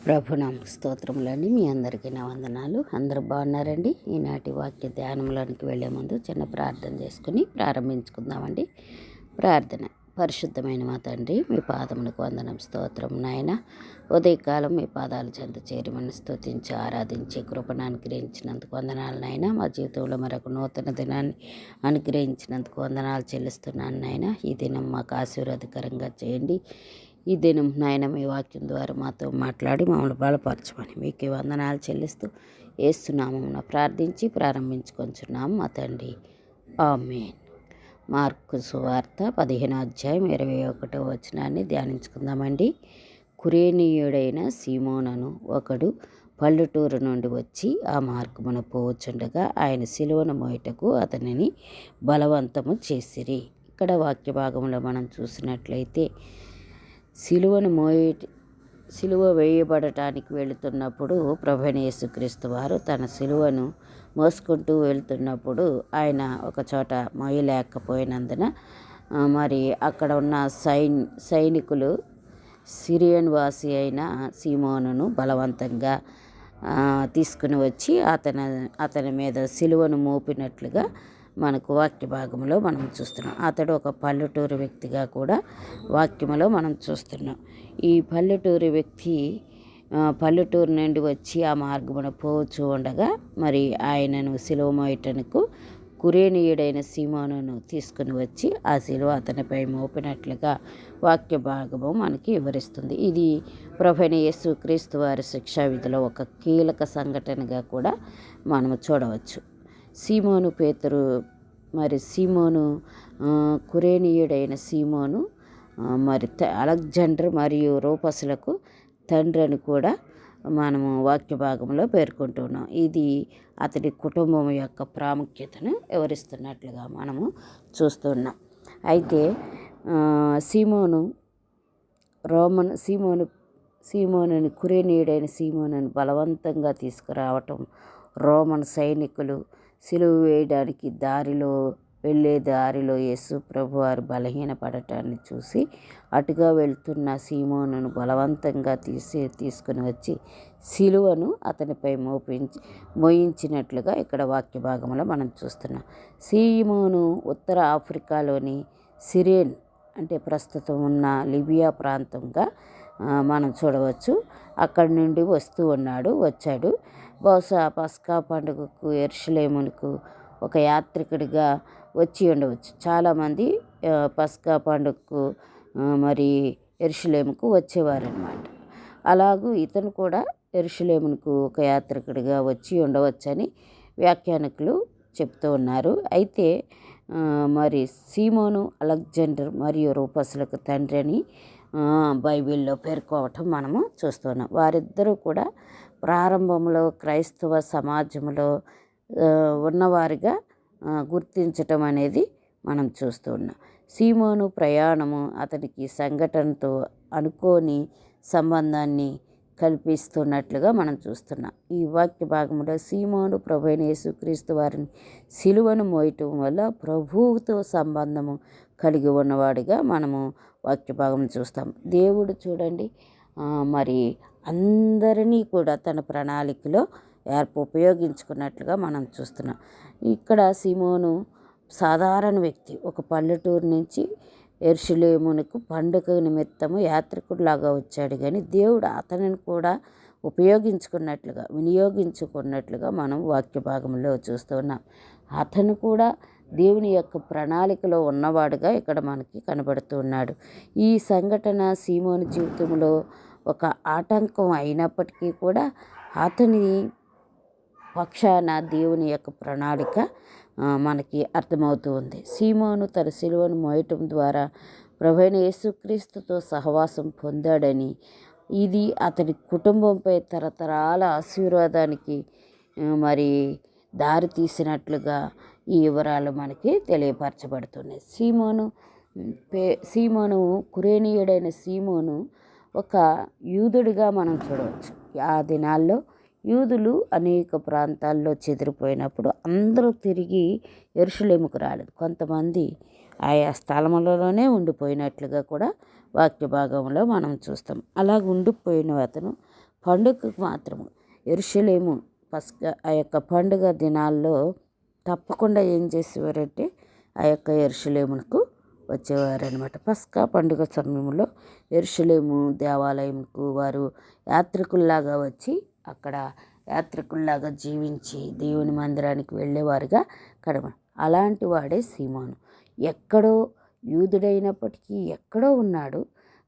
ప్రభునామ స్తోత్రములండి. మీ అందరికీ నా వందనాలు. అందరూ బాగున్నారండి. ఈనాటి వాక్య ధ్యానంలోనికి వెళ్ళే ముందు చిన్న ప్రార్థన చేసుకుని ప్రారంభించుకుందామండి. ప్రార్థన. పరిశుద్ధమైన మా తండ్రి, మీ పాదములకు వందనం, స్తోత్రం నాయన. ఉదయకాలం మీ పాదాలు చెంత చేరిమని స్తుతించి ఆరాధించి కృపను అనుగ్రహించినందుకు వందనాలు నాయన. మా జీవితంలో మరొక నూతన దినాన్ని అనుగ్రహించినందుకు వందనాలు చెల్లిస్తున్నాను నాయన. ఈ దినం మాకు ఆశీర్వాదకరంగా చేయండి. ఈ దినం నాయన మీ వాక్యం ద్వారా మాతో మాట్లాడి మమ్మల్ని బలపరచమని మీకే వందనాలు చెల్లిస్తూ ఏస్తున్నామని ప్రార్థించి ప్రారంభించుకొంచున్నాం మా తండ్రి. ఆమేన్. మార్కు సువార్త 15 అధ్యాయం 21 ధ్యానించుకుందామండి. కురేనీయుడైన సీమోనను ఒకడు పల్లెటూరు నుండి వచ్చి ఆ మార్గమున పోవచ్చుండగా ఆయన సిలువను మోయుటకు అతనిని బలవంతము చేసిరి. ఇక్కడ వాక్య భాగంలో మనం చూసినట్లయితే సిలువ వేయబడటానికి వెళుతున్నప్పుడు ప్రభువైన యేసుక్రీస్తు వారు తన సిలువను మోసుకుంటూ వెళ్తున్నప్పుడు ఆయన ఒక చోట మోయలేకపోయినందున మరి అక్కడ ఉన్న సైనికులు సిరియన్ వాసి అయిన సీమోనును బలవంతంగా తీసుకుని వచ్చి అతని మీద సిలువను మోపినట్లుగా మనకు వాక్య భాగంలో మనం చూస్తున్నాం. అతడు ఒక పల్లెటూరు వ్యక్తిగా కూడా వాక్యంలో మనం చూస్తున్నాం. ఈ పల్లెటూరు వ్యక్తి పల్లెటూరు నుండి వచ్చి ఆ మార్గమున పోవచ్చు ఉండగా మరి ఆయనను సిలువ మోయటకు కురేనీయుడైన సీమోనును తీసుకుని వచ్చి ఆ సిలువ అతనిపై మోపినట్లుగా వాక్య భాగము మనకి వివరిస్తుంది. ఇది ప్రభువైన యేసుక్రీస్తు వారి శిక్షా విధిలో ఒక కీలక సంఘటనగా కూడా మనము చూడవచ్చు. సీమోను పేతురు సీమోను కురేనీయుడైన సీమోను మరి అలెగ్జాండర్ మరియు రూపసులకు తండ్రి అని కూడా మనము వాక్య భాగంలో పేర్కొంటున్నాం. ఇది అతడి కుటుంబం యొక్క ప్రాముఖ్యతను వివరిస్తున్నట్లుగా మనము చూస్తున్నాం. అయితే సీమోనుని కురేనీయుడైన సీమోనుని బలవంతంగా తీసుకురావటం, రోమన్ సైనికులు సిలువ వేయడానికి వెళ్ళే దారిలో యేసు ప్రభు వారు బలహీనపడటాన్ని చూసి అటుగా వెళ్తున్న సీమోనును బలవంతంగా తీసుకుని వచ్చి సిలువను అతనిపై మోయించినట్లుగా ఇక్కడ వాక్య భాగంలో మనం చూస్తున్నాం. సీమోను ఉత్తర ఆఫ్రికాలోని సిరేన్ అంటే ప్రస్తుతం ఉన్న లిబియా ప్రాంతంగా మనం చూడవచ్చు. అక్కడి నుండి వచ్చాడు. బహుశా పస్కా పండుగకు యెరూషలేమునకు ఒక యాత్రికుడిగా వచ్చి ఉండవచ్చు. చాలామంది పస్కా పండుగకు మరి యెరూషలేముకు వచ్చేవారనమాట. అలాగూ ఇతను కూడా యెరూషలేమునకు ఒక యాత్రికుడిగా వచ్చి ఉండవచ్చని వ్యాఖ్యానకులు చెప్తూ ఉన్నారు. అయితే మరి సీమోను అలెగ్జాండర్ మరియు రూపసులకు తండ్రి అని బైబిల్లో పేర్కోవటం మనము చూస్తున్నాం. వారిద్దరూ కూడా ప్రారంభంలో క్రైస్తవ సమాజంలో ఉన్నవారిగా గుర్తించటం అనేది మనం చూస్తూ ఉన్నాం. సీమోను ప్రయాణము అతనికి సంఘటనతో అనుకోని సంబంధాన్ని కల్పిస్తున్నట్లుగా మనం చూస్తున్నాం. ఈ వాక్య భాగంలో సీమోను ప్రభువైన యేసుక్రీస్తు వారిని సిలువను మోయటం వల్ల ప్రభువుతో సంబంధము కలిగి ఉన్నవాడిగా మనము వాక్య భాగం చూస్తాం. దేవుడు చూడండి మరి అందరినీ కూడా తన ప్రణాళికలో ఉపయోగించుకున్నట్లుగా మనం చూస్తున్నాం. ఇక్కడ సీమోను సాధారణ వ్యక్తి, ఒక పల్లెటూరు నుంచి యెరూషలేమునకు పండుగ నిమిత్తము యాత్రికుడిలాగా వచ్చాడు. కానీ దేవుడు అతనిని కూడా వినియోగించుకున్నట్లుగా మనం వాక్య భాగంలో చూస్తున్నాం. అతను కూడా దేవుని యొక్క ప్రణాళికలో ఉన్నవాడుగా ఇక్కడ మనకి కనబడుతున్నాడు. ఈ సంఘటన సీమోను జీవితంలో ఒక ఆటంకం అయినప్పటికీ కూడా అతని పక్షాన దేవుని యొక్క ప్రణాళిక మనకి అర్థమవుతూ ఉంది. సీమోను తన సిలువను మోయటం ద్వారా ప్రభువైన యేసుక్రీస్తుతో సహవాసం పొందాడని, ఇది అతని కుటుంబంపై తరతరాల ఆశీర్వాదానికి మరి దారి తీసినట్లుగా ఈ వివరాలు మనకి తెలియపరచబడుతున్నాయి. సీమోను కురేనీయుడైన సీమోను ఒక యూదుడిగా మనం చూడవచ్చు. ఆ దినాల్లో యూదులు అనేక ప్రాంతాల్లో చెదిరిపోయినప్పుడు అందరూ తిరిగి యెరూషలేముకు రాలేదు. కొంతమంది ఆయా స్థలములలోనే ఉండిపోయినట్లుగా కూడా వాక్య భాగంలో మనం చూస్తాం. అలాగ ఉండిపోయిన అతను పండుగకు మాత్రము యెరూషలేము ఆ యొక్క పండుగ దినాల్లో తప్పకుండా ఏం చేసేవారంటే ఆ యొక్క యెరూషలేమునకు వచ్చేవారనమాట. పస్కా పండుగ సమయంలో యెరూషలేము దేవాలయంకు వారు యాత్రికుల్లాగా వచ్చి అక్కడ యాత్రికుల్లాగా జీవించి దేవుని మందిరానికి వెళ్ళేవారుగా కడమ. అలాంటి వాడే సీమోను. ఎక్కడో యూదుడైనప్పటికీ ఎక్కడో ఉన్నాడు.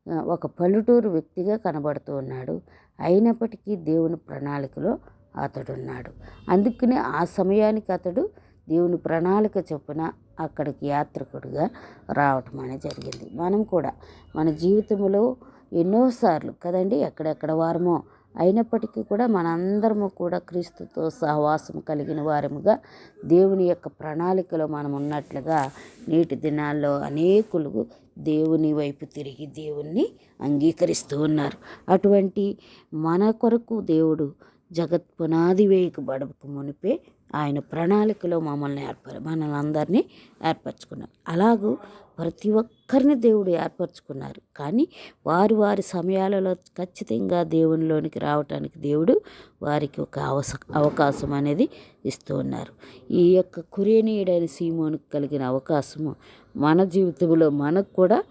ఒక పల్లెటూరు వ్యక్తిగా కనబడుతూ ఉన్నాడు. అయినప్పటికీ దేవుని ప్రణాళికలో అతడున్నాడు. అందుకనే ఆ సమయానికి అతడు దేవుని ప్రణాళిక చొప్పున అక్కడికి యాత్రికుడిగా రావటం అనేది జరిగింది. మనం కూడా మన జీవితంలో ఎన్నోసార్లు కదండి ఎక్కడెక్కడ వారమో అయినప్పటికీ కూడా మనందరము కూడా క్రీస్తుతో సహవాసం కలిగిన వారముగా దేవుని యొక్క ప్రణాళికలో మనం ఉన్నట్లుగా నేటి దినాల్లో అనేకులు దేవుని వైపు తిరిగి దేవుణ్ణి అంగీకరిస్తూ ఉన్నారు. అటువంటి మన కొరకు దేవుడు జగత్ పునాది వేయకబడక మునిపే ఆయన ప్రణాళికలో మనల్ని అందరినీ ఏర్పరచుకున్నారు. అలాగూ ప్రతి ఒక్కరిని దేవుడు ఏర్పరచుకున్నారు. కానీ వారి సమయాలలో ఖచ్చితంగా దేవునిలోనికి రావటానికి దేవుడు వారికి ఒక అవకాశం అనేది ఇస్తూ ఉన్నారు. ఈ యొక్క కురేనీయుడైన సీమోనుకు కలిగిన అవకాశము మన జీవితంలో మనకు కూడా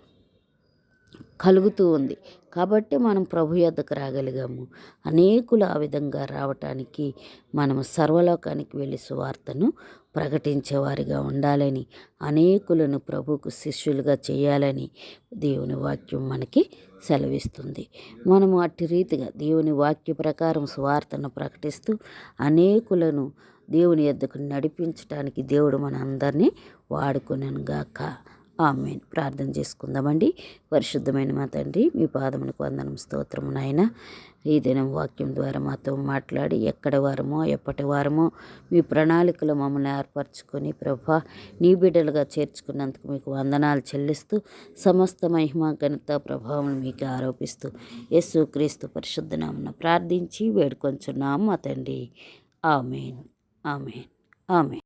కలుగుతూ ఉంది. కాబట్టి మనం ప్రభు యొద్దకు రాగలిగాము. అనేకులు ఆ విధంగా రావటానికి మనము సర్వలోకానికి వెళ్ళి సువార్తను ప్రకటించేవారిగా ఉండాలని, అనేకులను ప్రభువుకు శిష్యులుగా చేయాలని దేవుని వాక్యం మనకి సెలవిస్తుంది. మనము అట్టి రీతిగా దేవుని వాక్య ప్రకారం సువార్తను ప్రకటిస్తూ అనేకులను దేవుని యొద్దకు నడిపించడానికి దేవుడు మన అందరినీ వాడుకొనును గాక. ఆమేన్. ప్రార్థన చేసుకుందామండి. పరిశుద్ధమైన మా తండ్రి, మీ పాదమునకు వందనం, స్తోత్రము నాయన. ఈ దినం వాక్యం ద్వారా మాతో మాట్లాడి ఎక్కడ వారమో ఎప్పటి వారమో మీ ప్రణాళికలో మమ్మల్ని ఏర్పరచుకొని ప్రభా నీ బిడ్డలుగా చేర్చుకున్నందుకు మీకు వందనాలు చెల్లిస్తూ సమస్త మహిమ ఘనత ప్రభావం మీకు ఆరోపిస్తూ యేసుక్రీస్తు పరిశుద్ధ నామమున ప్రార్థించి వేడుకొంచున్నాము మా తండ్రి. ఆమేన్. ఆమేన్. ఆమేన్.